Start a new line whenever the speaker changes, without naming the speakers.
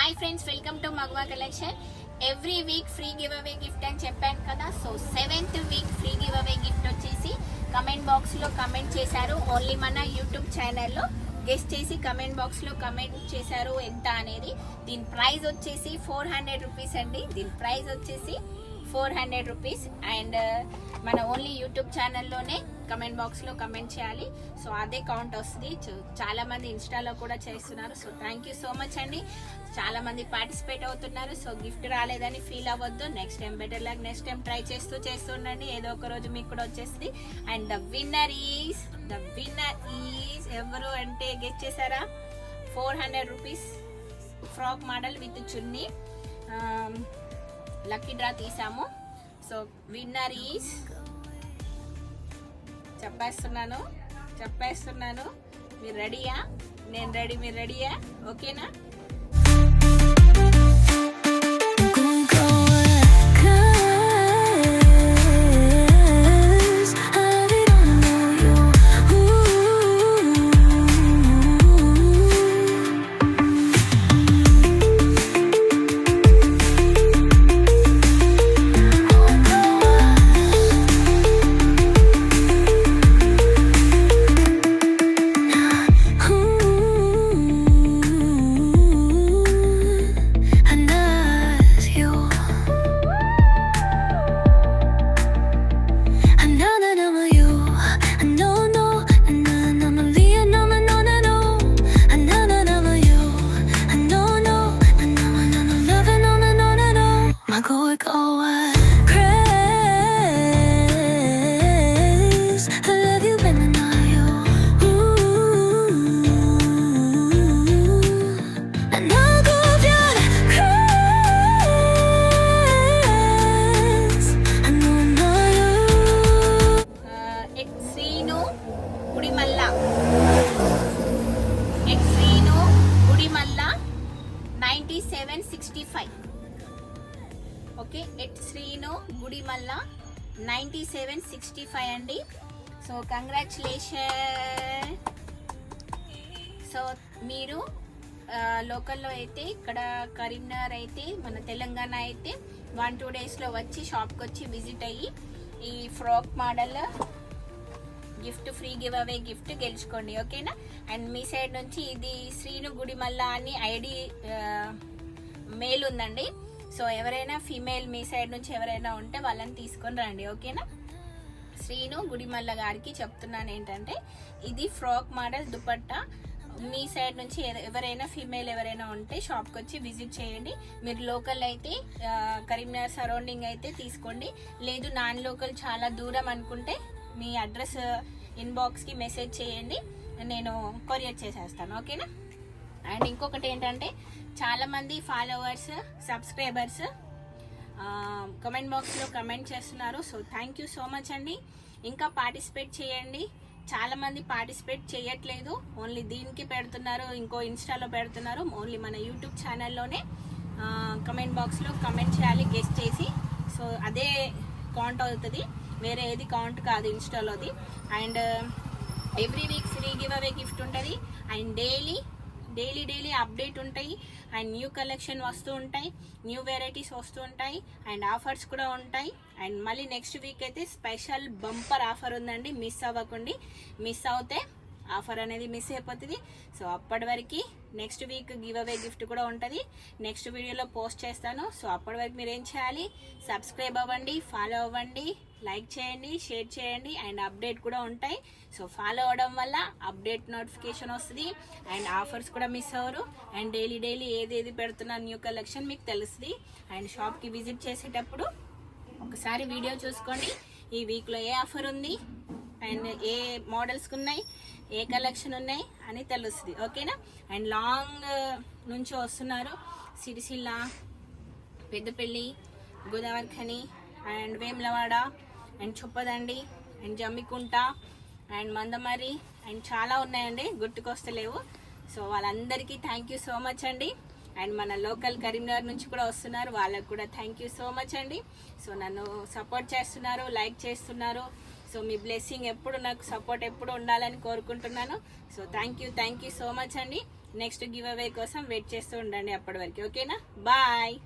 Hi friends, welcome to మగవా collection. Every week free giveaway gift అని చెప్పాను కదా. So 7th week free giveaway gift వచ్చేసి comment box లో comment చేశారు. ఓన్లీ మన యూట్యూబ్ ఛానల్లో గెస్ట్ చేసి కమెంట్ బాక్స్ లో కమెంట్ చేశారు ఎంత అనేది. దీని ప్రైస్ వచ్చేసి 400 రూపీస్ అండి. దీని ప్రైస్ వచ్చేసి 400 రూపీస్. అండ్ మన ఓన్లీ యూట్యూబ్ ఛానల్లోనే కమెంట్ బాక్స్ లో కమెంట్ చేయాలి. సో అదే కౌంట్ వస్తుంది. చాలా మంది ఇన్స్టాలో కూడా చేస్తున్నారు. So thank you so much అండి. చాలా మంది పార్టిసిపేట్ అవుతున్నారు. సో గిఫ్ట్ రాలేదని ఫీల్ అవ్వద్దు. Next time better luck. Next time try చేస్తూ ఉండండి. ఏదో ఒక రోజు మీకు కూడా వచ్చేస్తుంది. అండ్ ద విన్నర్ ఈజ్ ఎవరు అంటే గెస్ట్ చేశారా? 400 rupees frock model with chunni lucky draw తీసాము. సో విన్నర్ ఈజ్ చెప్పేస్తున్నాను. మీరు రెడీయా? నేను రెడీ, మీరు రెడీయా? ఓకేనా? గుడిమల్ల 9765. ఓకే, ఎట్ శ్రీను గుడిమల్ల 9765 అండి. So congratulation. సో మీరు లోకల్లో అయితే, ఇక్కడ కరీంనగర్ అయితే, మన తెలంగాణ అయితే 1-2 డేస్లో వచ్చి షాప్కి వచ్చి విజిట్ అయ్యి ఈ frock model gift free giveaway gift గెలుచుకోండి. ఓకేనా? అండ్ మీ సైడ్ నుంచి ఇది శ్రీను గుడిమల్ల అని ఐడి మెయిల్ ఉందండి. సో ఎవరైనా ఫీమేల్ మీ సైడ్ నుంచి ఎవరైనా ఉంటే వాళ్ళని తీసుకొని రండి. ఓకేనా? శ్రీను గుడిమల్ల గారికి చెప్తున్నాను ఏంటంటే, ఇది ఫ్రాక్ మోడల్ దుపట్టా. మీ సైడ్ నుంచి ఎవరైనా ఫీమేల్ ఎవరైనా ఉంటే షాప్కి వచ్చి విజిట్ చేయండి. మీరు లోకల్ అయితే కరీంనగర్ సరౌండింగ్ అయితే తీసుకోండి. లేదు నాన్ లోకల్ చాలా దూరం అనుకుంటే మీ అడ్రస్ ఇన్బాక్స్కి మెసేజ్ చేయండి, నేను కొరియర్ చేసేస్తాను. ఓకేనా? అండ్ ఇంకొకటి ఏంటంటే, చాలామంది ఫాలోవర్స్, సబ్స్క్రైబర్స్ కమెంట్ బాక్స్లో కమెంట్ చేస్తున్నారు. So thank you so much అండి. ఇంకా పార్టిసిపేట్ చేయండి. చాలామంది పార్టిసిపేట్ చేయట్లేదు, ఓన్లీ దీనికి పెడుతున్నారు, ఇంకో ఇన్స్టాలో పెడుతున్నారు. ఓన్లీ మన యూట్యూబ్ ఛానల్లోనే కమెంట్ బాక్స్లో కమెంట్ చేయాలి గెస్ట్ చేసి. సో అదే కౌంట్ అవుతుంది, వేరే ఏది కౌంట్ కాదు ఇన్స్టాలోది. And every week free giveaway gift ఉంటుంది. అండ్ డైలీ అప్డేట్ ఉంటాయి. అండ్ న్యూ కలెక్షన్ వస్తూ ఉంటాయి, న్యూ వెరైటీస్ వస్తూ ఉంటాయి. అండ్ ఆఫర్స్ కూడా ఉంటాయి. అండ్ మళ్ళీ నెక్స్ట్ వీక్ అయితే స్పెషల్ బంపర్ ఆఫర్ ఉందండి. మిస్ అవ్వకండి. మిస్ అవుతే ఆఫర్ అనేది మిస్ అయిపోతుంది. సో అప్పటి వరకు next week give away gift కూడా ఉంటుంది. నెక్స్ట్ వీడియోలో పోస్ట్ చేస్తాను. సో అప్పటి వరకు మీరు ఏం చేయాలి? సబ్స్క్రైబ్ అవ్వండి, ఫాలో అవ్వండి, లైక్ చేయండి, షేర్ చేయండి. అండ్ అప్డేట్ కూడా ఉంటాయి. సో ఫాలో అవ్వడం వల్ల అప్డేట్ నోటిఫికేషన్ వస్తుంది. అండ్ ఆఫర్స్ కూడా మిస్ అవ్వరు. అండ్ డైలీ ఏది పెడుతున్నా న్యూ కలెక్షన్ మీకు తెలుస్తుంది. అండ్ షాప్కి విజిట్ చేసేటప్పుడు ఒకసారి వీడియో చూసుకోండి. ఈ వీక్లో ఏ ఆఫర్ ఉంది, అండ్ ఏ మోడల్స్కి ఉన్నాయి, ఏ కలెక్షన్ ఉన్నాయి అని తెలుస్తుంది. ఓకేనా? అండ్ లాంగ్ నుంచి వస్తున్నారు. Sircilla, Peddapalli, Godavarikhani, and Vemulawada, and Choppadandi, and Jammikunta, and Mandamarri, and చాలా ఉన్నాయండి, గుర్తుకొస్తలేవు. సో వాళ్ళందరికీ థ్యాంక్ యూ సో మచ్ అండి. అండ్ మన లోకల్ కరీంనగర్ నుంచి కూడా వస్తున్నారు, వాళ్ళకు కూడా థ్యాంక్ యూ సో మచ్ అండి. సో నన్ను సపోర్ట్ చేస్తున్నారు, లైక్ చేస్తున్నారు. సో మీ బ్లెస్సింగ్ ఎప్పుడు, నాకు సపోర్ట్ ఎప్పుడు ఉండాలని కోరుకుంటున్నాను. So thank you so much అండి. నెక్స్ట్ గివ్ అవే కోసం వెయిట్ చేస్తూ ఉండండి అప్పటి వరకు. ఓకేనా, బాయ్.